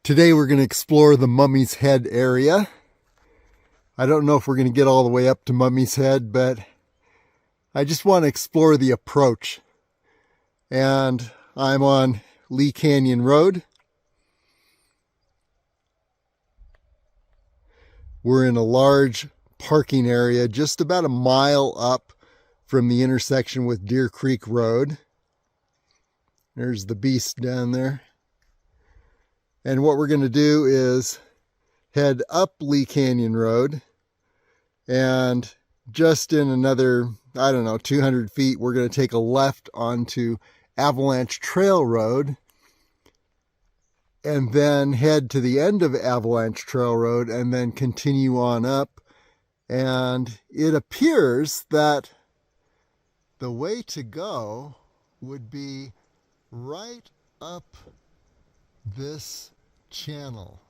Today we're going to explore the Mummy's Head area. I don't know if we're going to get all the way up to Mummy's Head, but I just want to explore the approach. And I'm on Lee Canyon Road. We're in a large parking area just about a mile up from the intersection with Deer Creek Road. There's the beast down there. And what we're going to do is head up Lee Canyon Road, and just in another, 200 feet, we're going to take a left onto Avalanche Trail Road, and then head to the end of Avalanche Trail Road and then continue on up. And it appears that the way to go would be right up this channel.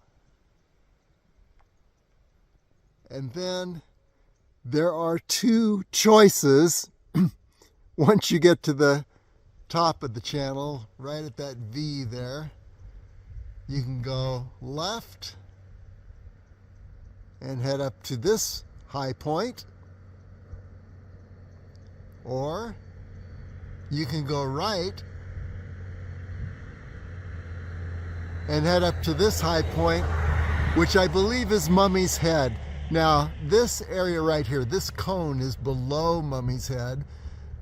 And then there are two choices once you get to the top of the channel, right at that V there. You can go left and head up to this high point, or you can go right and head up to this high point, which I believe is Mummy's Head. Now, this area right here, this cone is below Mummy's Head.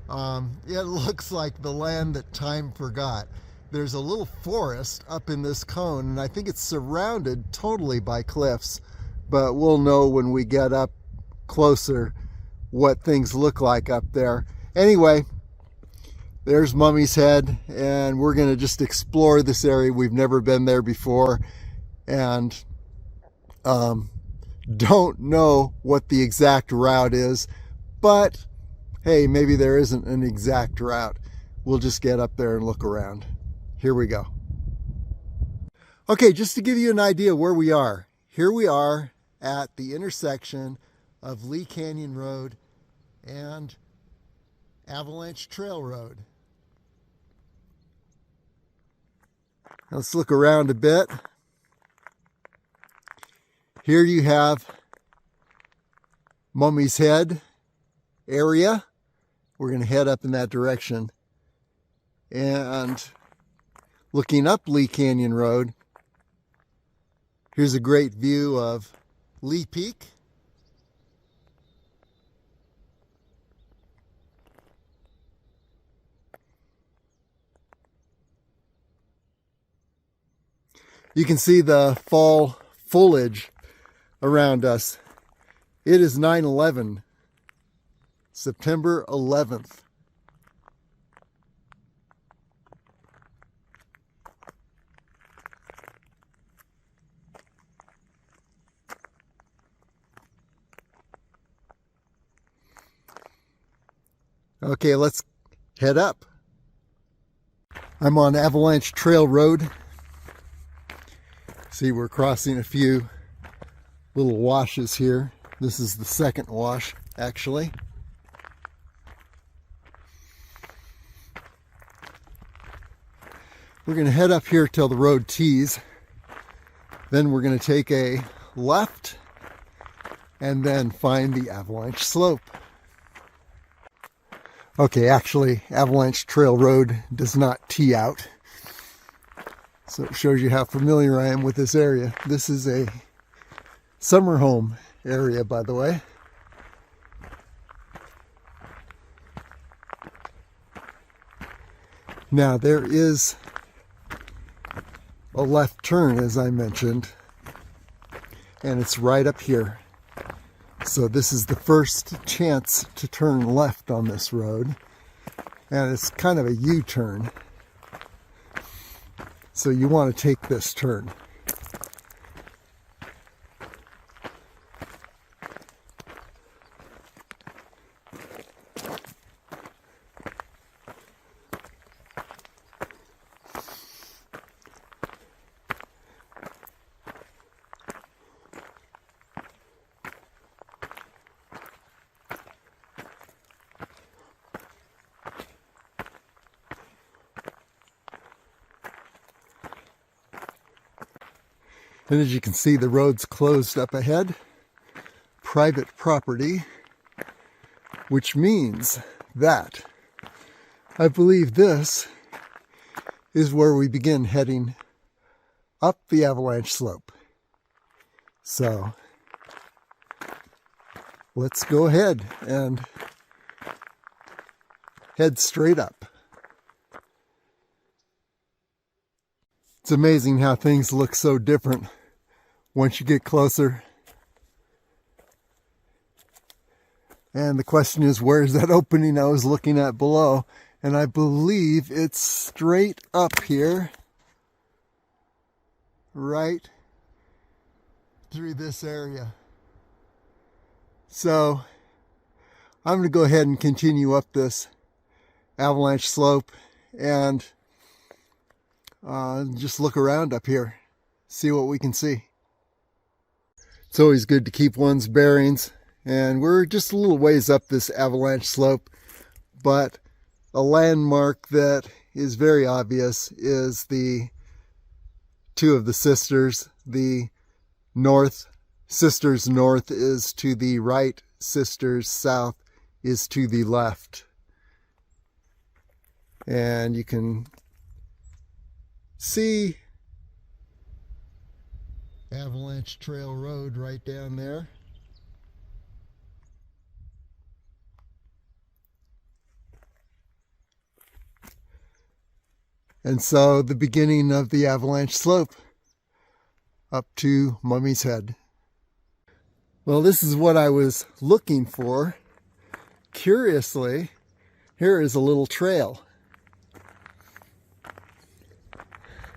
It looks like the land that time forgot. There's a little forest up in this cone, and I think it's surrounded totally by cliffs, but we'll know when we get up closer what things look like up there. Anyway, there's Mummy's Head, and we're going to just explore this area. We've never been there before, and don't know what the exact route is, but hey, maybe there isn't an exact route. We'll just get up there and look around. Here we go. Okay, just to give you an idea where we are. Here we are at the intersection of Lee Canyon Road and Avalanche Trail Road. Let's look around a bit. Here you have Mummy's Head area. We're going to head up in that direction. And looking up Lee Canyon Road, here's a great view of Lee Peak. You can see the fall foliage around us. It is 9/11, September 11th. Okay, let's head up. I'm on Avalanche Trail Road. See, we're crossing a few little washes here. This is the second wash, actually. We're going to head up here till the road tees. Then we're going to take a left and then find the Avalanche Slope. Okay, actually, Avalanche Trail Road does not tee out. So it shows you how familiar I am with this area. This is a summer home area, by the way. Now, there is a left turn, as I mentioned, and it's right up here. So this is the first chance to turn left on this road, and it's kind of a U-turn. So you want to take this turn. And as you can see, the road's closed up ahead. Private property, which means that I believe this is where we begin heading up the avalanche slope. So let's go ahead and head straight up. It's amazing how things look so different once you get closer. And the question is, where's that opening I was looking at below? And I believe it's straight up here, right through this area. So I'm going to go ahead and continue up this avalanche slope and just look around up here, see what we can see. It's always good to keep one's bearings, and we're just a little ways up this avalanche slope, but a landmark that is very obvious is the two of the sisters. The north, sisters north is to the right, sisters south is to the left. And you can see Avalanche Trail Road right down there. And so the beginning of the avalanche slope up to Mummy's Head. Well, this is what I was looking for. Curiously, here is a little trail.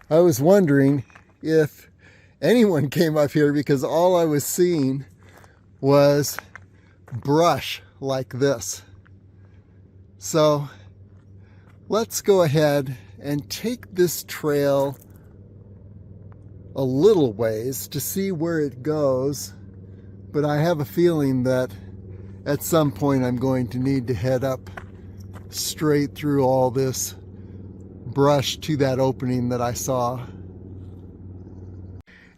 I was wondering if anyone came up here, because all I was seeing was brush like this. So let's go ahead and take this trail a little ways to see where it goes. But I have a feeling that at some point I'm going to need to head up straight through all this brush to that opening that I saw.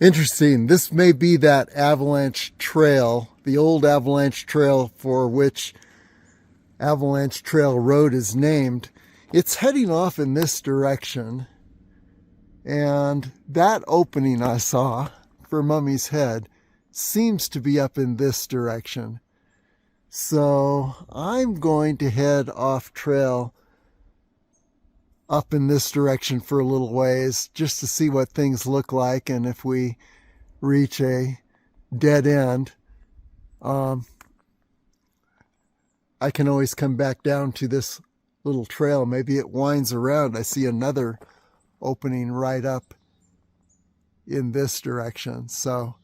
Interesting. This may be that avalanche trail, the old avalanche trail for which Avalanche Trail Road is named. It's heading off in this direction, and that opening I saw for Mummy's Head seems to be up in this direction. So I'm going to head off trail up in this direction for a little ways just to see what things look like, and if we reach a dead end, I can always come back down to this little trail. Maybe it winds around. I see another opening right up in this direction. So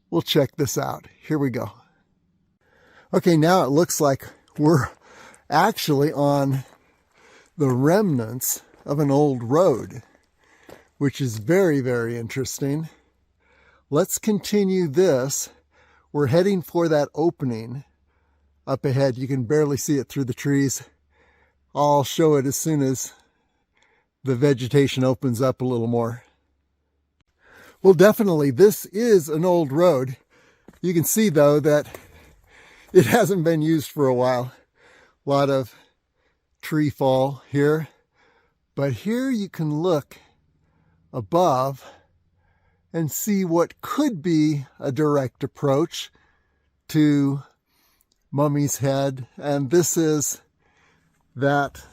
we'll check this out. Here we go. Okay, now it looks like we're actually on the remnants of an old road, which is very, very interesting. Let's continue this. We're heading for that opening up ahead. You can barely see it through the trees. I'll show it as soon as the vegetation opens up a little more. Well, definitely this is an old road. You can see though that it hasn't been used for a while. A lot of tree fall here, but here you can look above and see what could be a direct approach to Mummy's Head. And this is that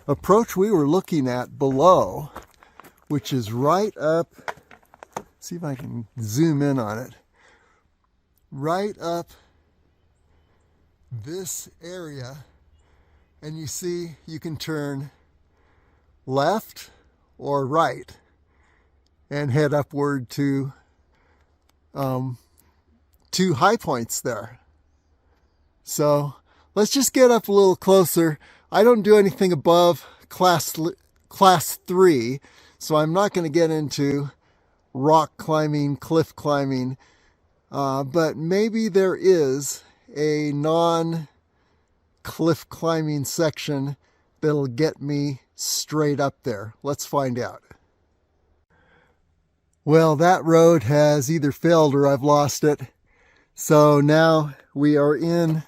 approach we were looking at below, which is right up, see if I can zoom in on it, right up this area. And you see you can turn left or right and head upward to two high points there. So let's just get up a little closer. I don't do anything above class 3, so I'm not going to get into rock climbing, cliff climbing, but maybe there is a non-cliff climbing section that'll get me straight up there. Let's find out. Well, that road has either failed or I've lost it. So now we are in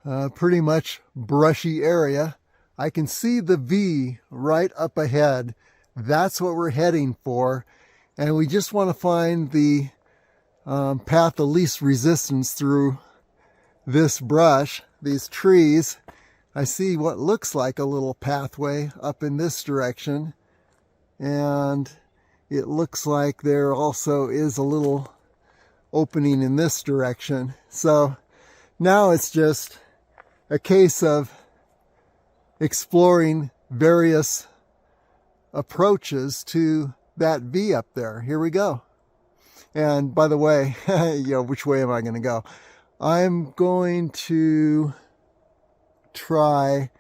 a pretty much brushy area. I can see the V right up ahead. That's what we're heading for. And we just want to find the path of least resistance through this brush, these trees. I see what looks like a little pathway up in this direction. And it looks like there also is a little opening in this direction. So now it's just a case of exploring various approaches to that V up there. Here we go. And by the way, which way am I going to go? I'm going to try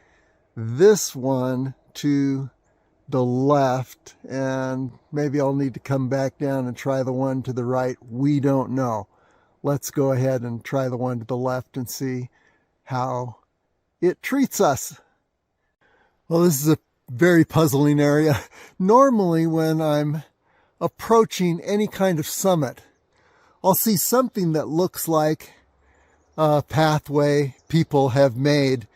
this one to the left, and maybe I'll need to come back down and try the one to the right. We don't know. Let's go ahead and try the one to the left and see how it treats us. Well, this is a very puzzling area. Normally when I'm approaching any kind of summit, I'll see something that looks like a pathway people have made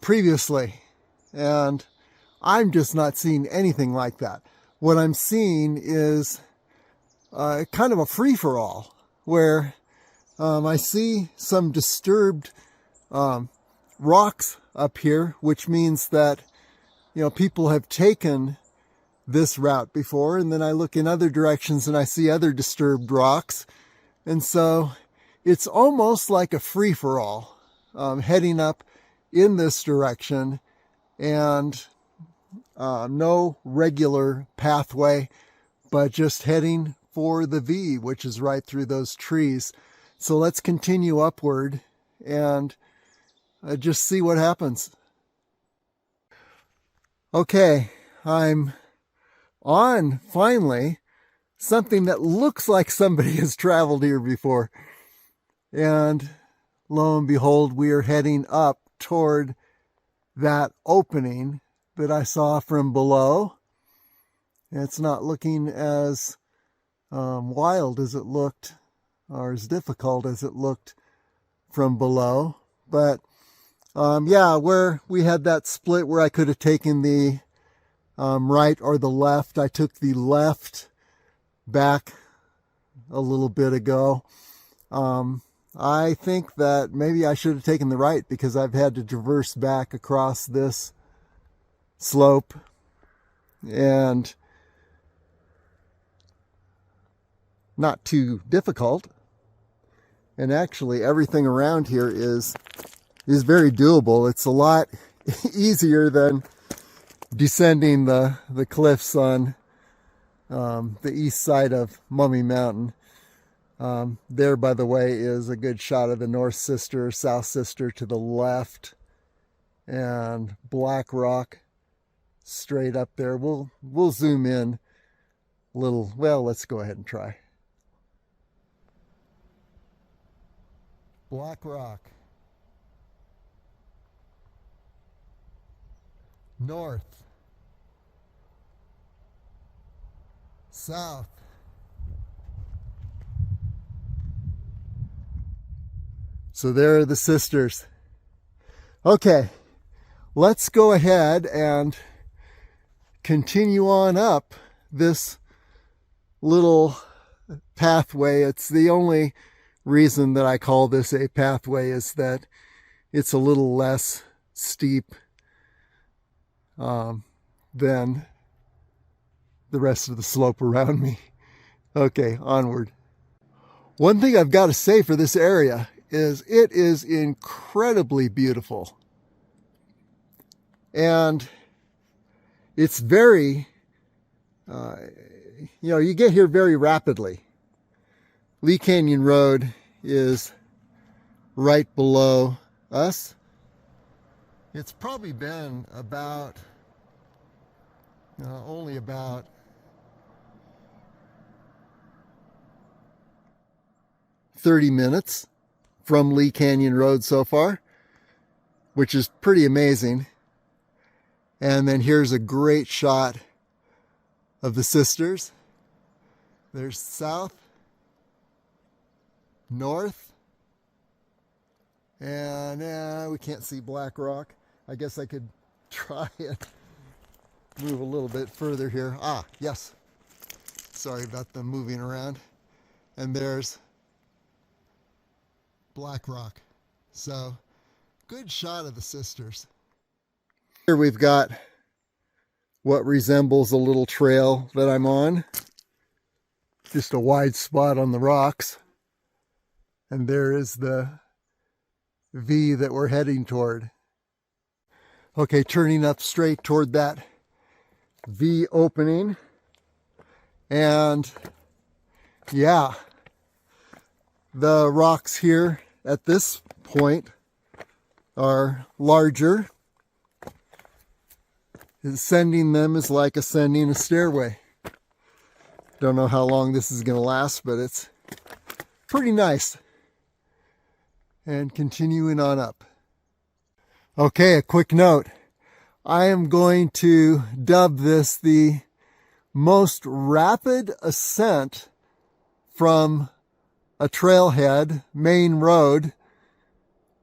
previously, and I'm just not seeing anything like that. What I'm seeing is kind of a free-for-all, where I see some disturbed rocks up here, which means that people have taken this route before, and then I look in other directions and I see other disturbed rocks, and so it's almost like a free-for-all heading up in this direction, and no regular pathway, but just heading for the V, which is right through those trees. So let's continue upward and just see what happens. Okay, I'm on, finally, something that looks like somebody has traveled here before. And lo and behold, we are heading up toward that opening that I saw from below. It's not looking as wild as it looked, or as difficult as it looked from below. But yeah, where we had that split where I could have taken the right or the left, I took the left back a little bit ago. I think that maybe I should have taken the right, because I've had to traverse back across this slope, and not too difficult. And actually everything around here is very doable. It's a lot easier than descending the cliffs on the east side of Mummy Mountain. There, by the way, is a good shot of the North Sister, South Sister to the left, and Black Rock straight up there. We'll zoom in a little. Well, let's go ahead and try. Black Rock. North. South. So there are the sisters. Okay, let's go ahead and continue on up this little pathway. It's the only reason that I call this a pathway is that it's a little less steep than the rest of the slope around me. Okay, onward. One thing I've got to say for this area is it is incredibly beautiful. And it's very, you get here very rapidly. Lee Canyon Road is right below us. It's probably been about, only about 30 minutes from Lee Canyon Road so far, which is pretty amazing. And then here's a great shot of the sisters. There's south, north, and we can't see black rock. I guess I could try and move a little bit further here. Ah, yes. Sorry about them moving around. And there's black rock. So, good shot of the sisters. Here we've got what resembles a little trail that I'm on. Just a wide spot on the rocks. And there is the V that we're heading toward. Okay, turning up straight toward that V opening. And yeah, the rocks here at this point are larger. Ascending them is like ascending a stairway. Don't know how long this is going to last, but it's pretty nice. And continuing on up. Okay, a quick note. I am going to dub this the most rapid ascent from a trailhead, main road,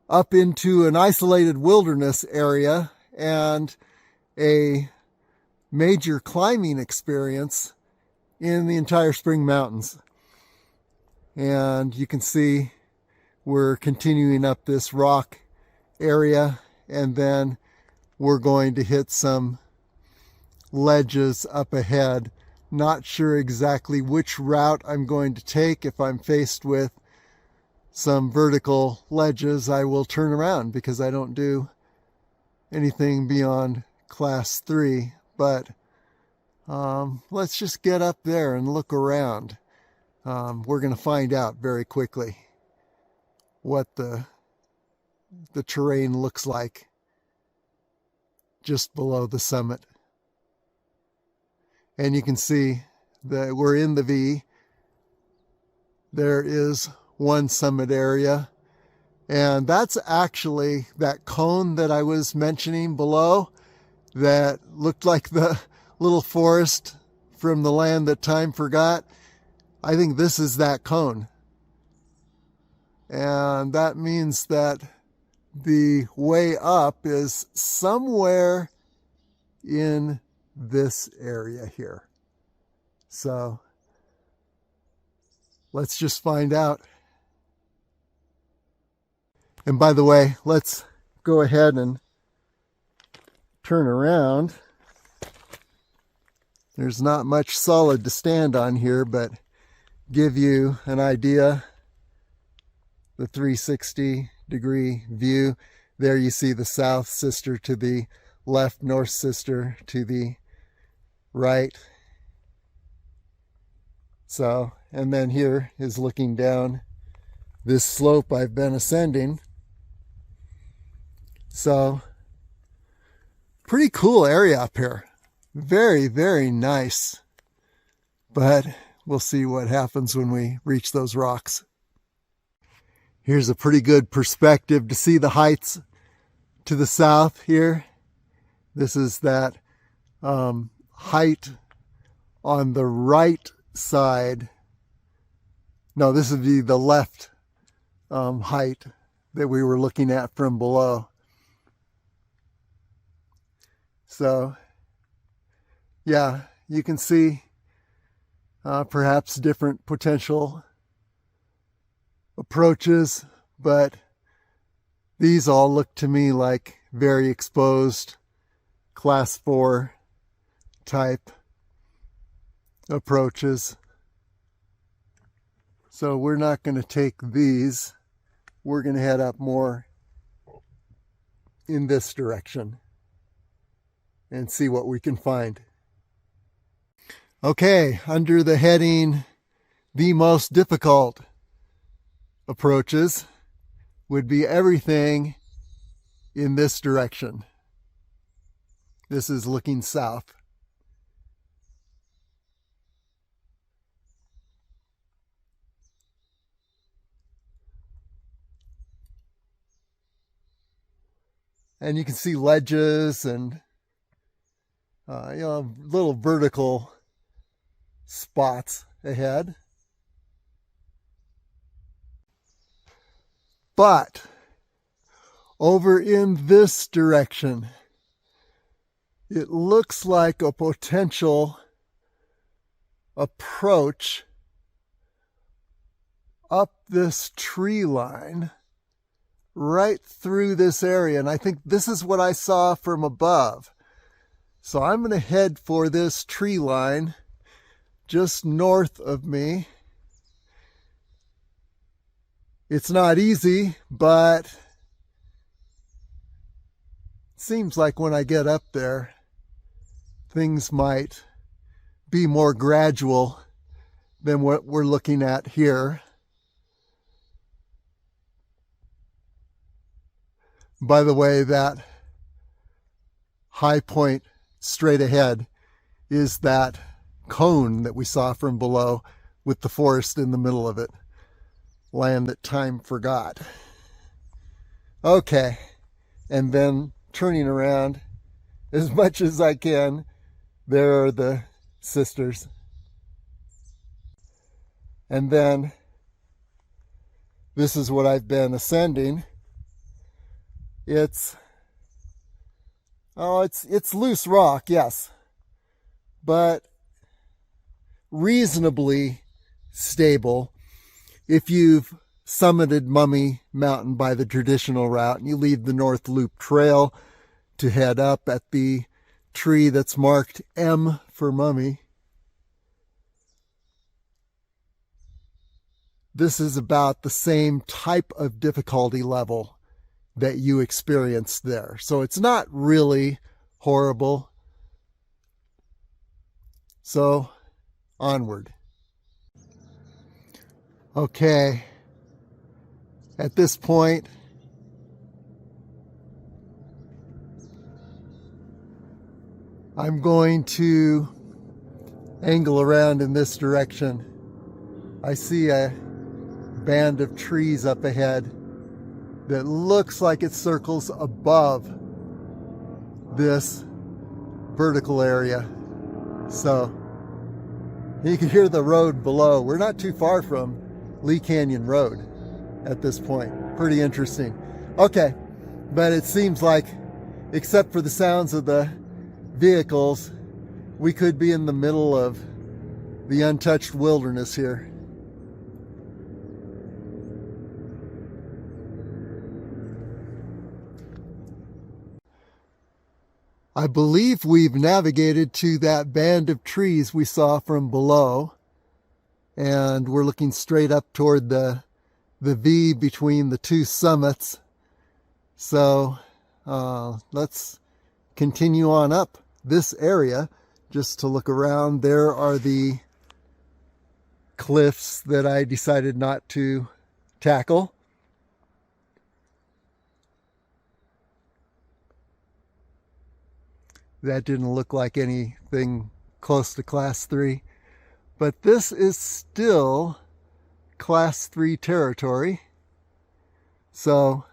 up into an isolated wilderness area and a major climbing experience in the entire Spring Mountains. And you can see we're continuing up this rock area, and then we're going to hit some ledges up ahead. Not sure exactly which route I'm going to take. If I'm faced with some vertical ledges, I will turn around because I don't do anything beyond class 3. But let's just get up there and look around. We're going to find out very quickly what the terrain looks like just below the summit. And you can see that we're in the V. There is one summit area, and that's actually that cone that I was mentioning below that looked like the little forest from The Land That Time Forgot. I think this is that cone. And that means that the way up is somewhere in this area here. So let's just find out. And by the way, let's go ahead and turn around. There's not much solid to stand on here, but give you an idea. The 360-degree view. There you see the south sister to the left, north sister to the right. So, and then here is looking down this slope I've been ascending. So, pretty cool area up here. Very, very nice. But we'll see what happens when we reach those rocks. Here's a pretty good perspective to see the heights to the south here. This is that height on the right side. No, this would be the left height that we were looking at from below. So, yeah, you can see perhaps different potential approaches, but these all look to me like very exposed class 4 type approaches. So we're not going to take these. We're going to head up more in this direction and see what we can find. Okay, under the heading, the most difficult approaches would be everything in this direction. This is looking south. And you can see ledges and little vertical spots ahead. But over in this direction, it looks like a potential approach up this tree line right through this area. And I think this is what I saw from above. So I'm going to head for this tree line just north of me. It's not easy, but it seems like when I get up there, things might be more gradual than what we're looking at here. By the way, that high point straight ahead is that cone that we saw from below with the forest in the middle of it. Land that time forgot. Okay, and then turning around as much as I can, there are the sisters. And then this is what I've been ascending. It's loose rock, yes, but reasonably stable. If you've summited Mummy Mountain by the traditional route and you leave the North Loop Trail to head up at the tree that's marked M for Mummy, this is about the same type of difficulty level that you experienced there. So it's not really horrible. So onward. Okay, at this point, I'm going to angle around in this direction. I see a band of trees up ahead that looks like it circles above this vertical area. So you can hear the road below. We're not too far from Lee Canyon Road at this point. Pretty interesting. Okay, but it seems like, except for the sounds of the vehicles, we could be in the middle of the untouched wilderness here. I believe we've navigated to that band of trees we saw from below, and we're looking straight up toward the V between the two summits. So let's continue on up this area just to look around. There are the cliffs that I decided not to tackle. That didn't look like anything close to class 3, but this is still class 3 territory. So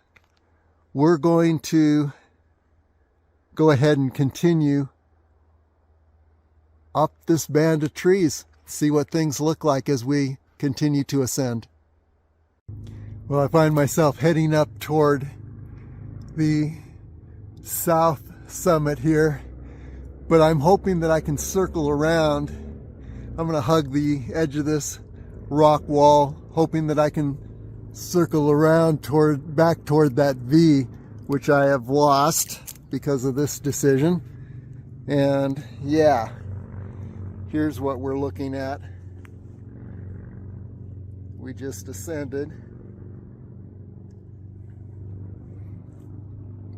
we're going to go ahead and continue up this band of trees, see what things look like as we continue to ascend. Well, I find myself heading up toward the south summit here, but I'm hoping that I can circle around. I'm going to hug the edge of this rock wall, hoping that I can circle around back toward that V, which I have lost because of this decision. And yeah, here's what we're looking at. We just ascended.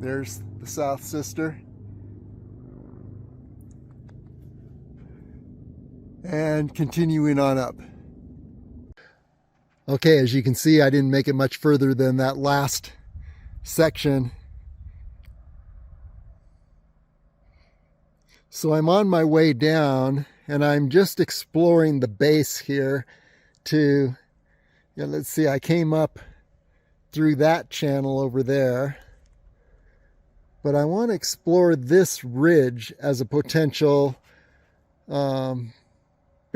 There's the South Sister. And continuing on up. Okay, as you can see, I didn't make it much further than that last section. So I'm on my way down, and I'm just exploring the base here to, let's see, I came up through that channel over there. But I want to explore this ridge as a potential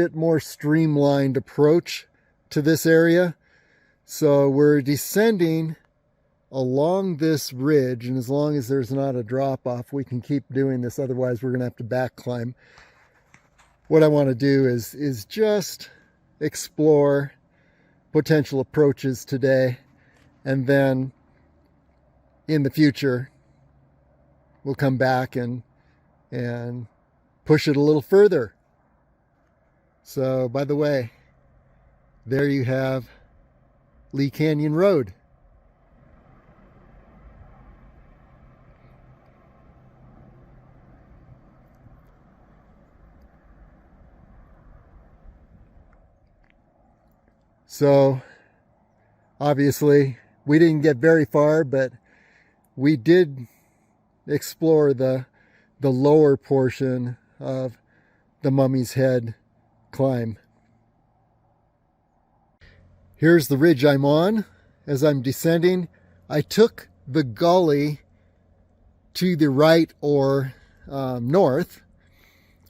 bit more streamlined approach to this area. So we're descending along this ridge, and as long as there's not a drop off, we can keep doing this. Otherwise, we're going to have to back climb. What I want to do is just explore potential approaches today, and then in the future we'll come back and push it a little further. So, by the way, there you have Lee Canyon Road. So obviously we didn't get very far, but we did explore the lower portion of the Mummy's Head climb. Here's the ridge I'm on. As I'm descending, I took the gully to the right or north.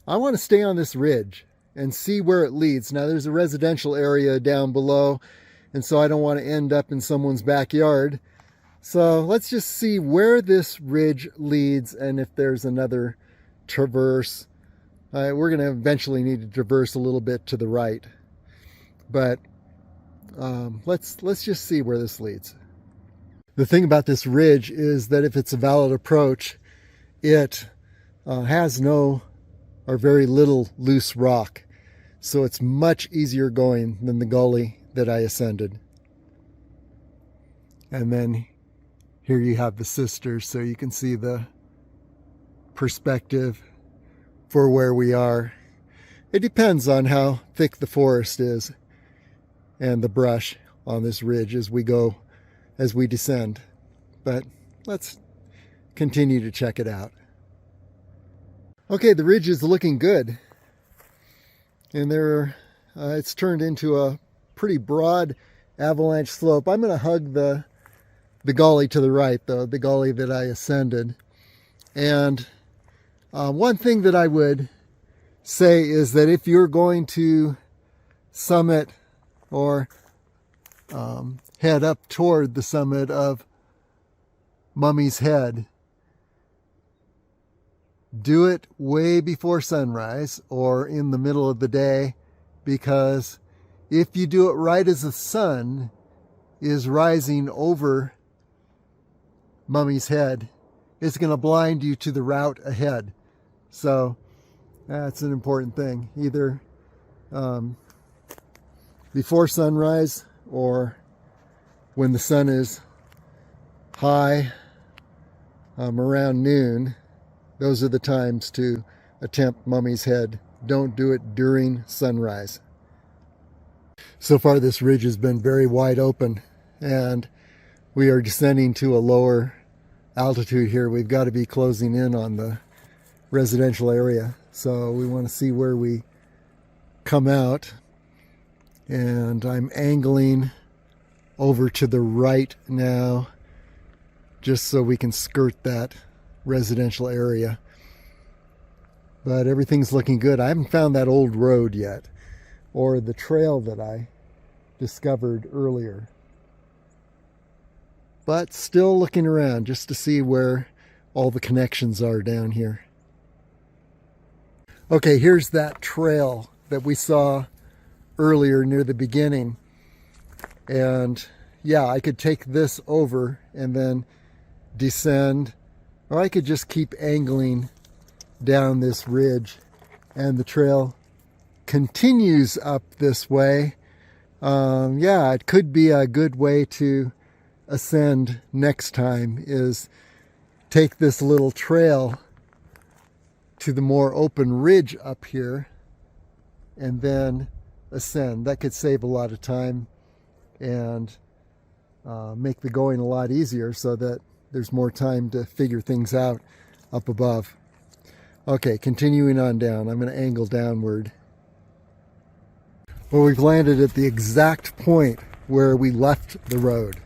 I want to stay on this ridge and see where it leads. Now there's a residential area down below, and so I don't want to end up in someone's backyard. So let's just see where this ridge leads, and if there's another traverse. We're going to eventually need to traverse a little bit to the right, but let's just see where this leads. The thing about this ridge is that if it's a valid approach, it has no or very little loose rock, so it's much easier going than the gully that I ascended. And then here you have the sisters, so you can see the perspective for where we are. It depends on how thick the forest is and the brush on this ridge as we descend, but let's continue to check it out. Okay, the ridge is looking good, and it's turned into a pretty broad avalanche slope. I'm going to hug the gully to the right, though, the gully that I ascended. And one thing that I would say is that if you're going to summit or head up toward the summit of Mummy's Head, do it way before sunrise or in the middle of the day, because if you do it right as the sun is rising over Mummy's Head, it's going to blind you to the route ahead. So that's an important thing, either before sunrise or when the sun is high around noon. Those are the times to attempt Mummy's Head. Don't do it during sunrise. So far this ridge has been very wide open, and we are descending to a lower altitude here. We've got to be closing in on the residential area, so we want to see where we come out. And I'm angling over to the right now, just so we can skirt that residential area. But everything's looking good. I haven't found that old road yet, or the trail that I discovered earlier, but still looking around just to see where all the connections are down here. Okay, here's that trail that we saw earlier near the beginning, and yeah, I could take this over and then descend, or I could just keep angling down this ridge, and the trail continues up this way. Yeah, it could be a good way to ascend next time, is take this little trail to the more open ridge up here and then ascend. That could save a lot of time and make the going a lot easier, so that there's more time to figure things out up above. Okay, continuing on down. I'm going to angle downward. Well, we've landed at the exact point where we left the road.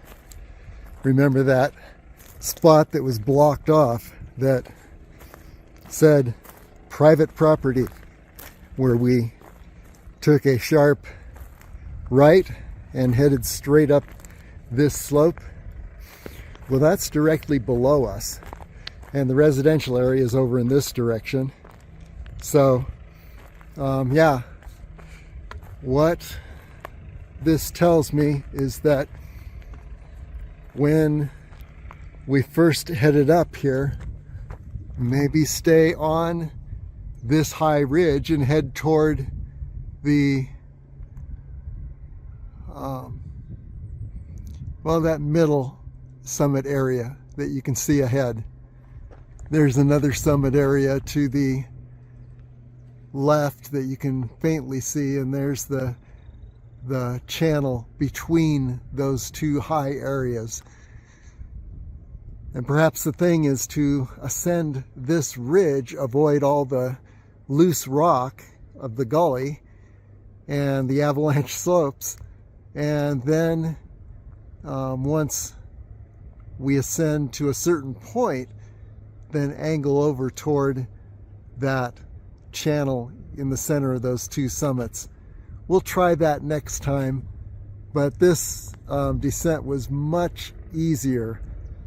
Remember that spot that was blocked off that said private property, where we took a sharp right and headed straight up this slope. Well, that's directly below us, and the residential area is over in this direction. So yeah, what this tells me is that when we first headed up here, maybe stay on this high ridge and head toward the well, that middle summit area that you can see ahead. There's another summit area to the left that you can faintly see, and there's the channel between those two high areas. And perhaps the thing is to ascend this ridge, avoid all the loose rock of the gully and the avalanche slopes, and then once we ascend to a certain point, then angle over toward that channel in the center of those two summits. We'll try that next time, but this descent was much easier,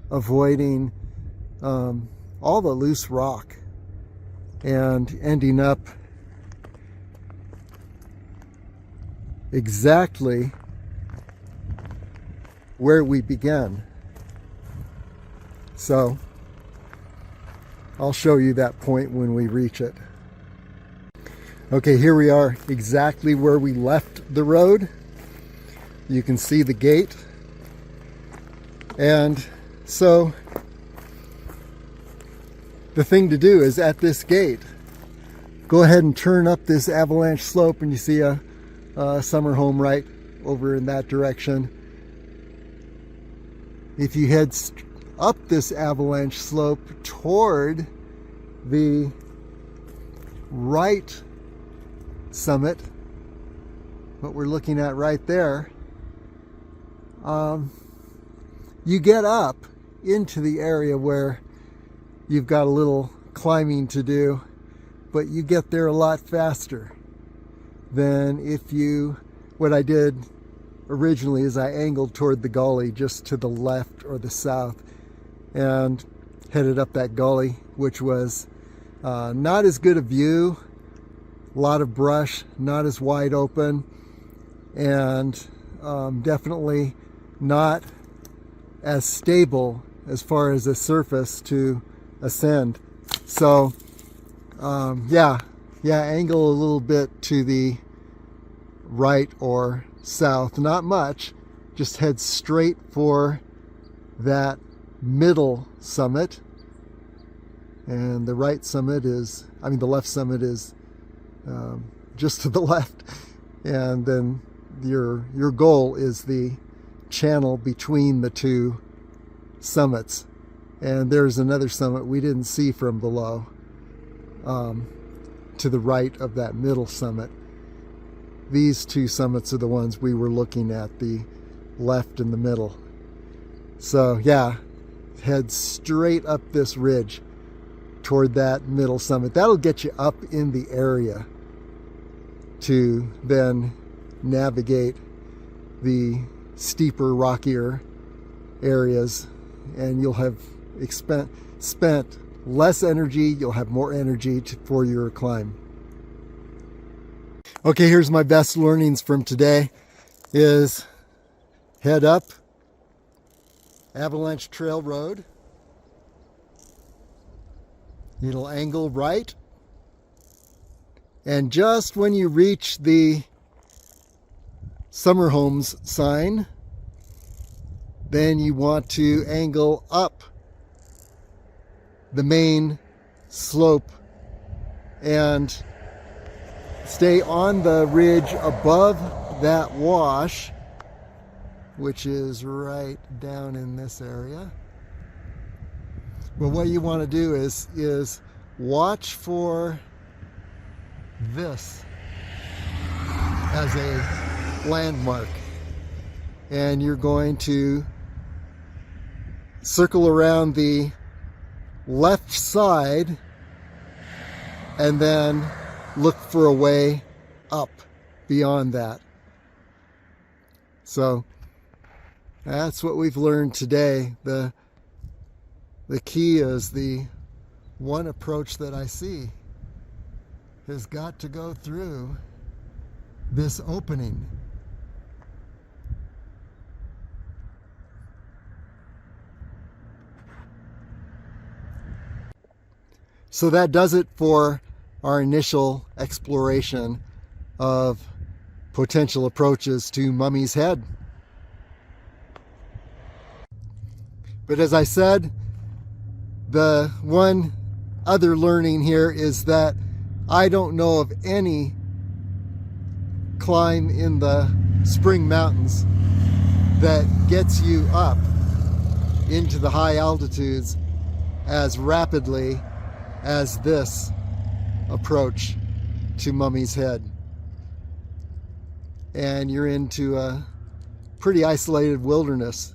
avoiding all the loose rock and ending up exactly where we began. So I'll show you that point when we reach it. Okay, here we are exactly where we left the road. You can see the gate. And so the thing to do is at this gate, go ahead and turn up this avalanche slope, and you see a summer home right over in that direction. If you head up this avalanche slope toward the right summit, what we're looking at right there, you get up into the area where you've got a little climbing to do, but you get there a lot faster than if you, what I did originally is I angled toward the gully just to the left or the south and headed up that gully, which was not as good a view, a lot of brush, not as wide open, and definitely not as stable as far as a surface to ascend. So yeah, angle a little bit to the right or south, not much, just head straight for that middle summit, and the right summit is, I mean the left summit is just to the left, and then your goal is the channel between the two summits. And there's another summit we didn't see from below, to the right of that middle summit. These two summits are the ones we were looking at, the left and the middle. So yeah, head straight up this ridge toward that middle summit. That'll get you up in the area to then navigate the steeper, rockier areas, and you'll have spent less energy, you'll have more energy for your climb. Okay, here's my best learnings from today is head up Avalanche Trail Road. It'll angle right, and just when you reach the Summer Homes sign, then you want to angle up the main slope and stay on the ridge above that wash, which is right down in this area. But what you want to do is watch for this as a landmark, and you're going to circle around the left side and then look for a way up beyond that. So that's what we've learned today. The key is the one approach that I see has got to go through this opening. So that does it for our initial exploration of potential approaches to Mummy's Head. But as I said, the one other learning here is that I don't know of any climb in the Spring Mountains that gets you up into the high altitudes as rapidly as this approach to Mummy's Head. And you're into a pretty isolated wilderness.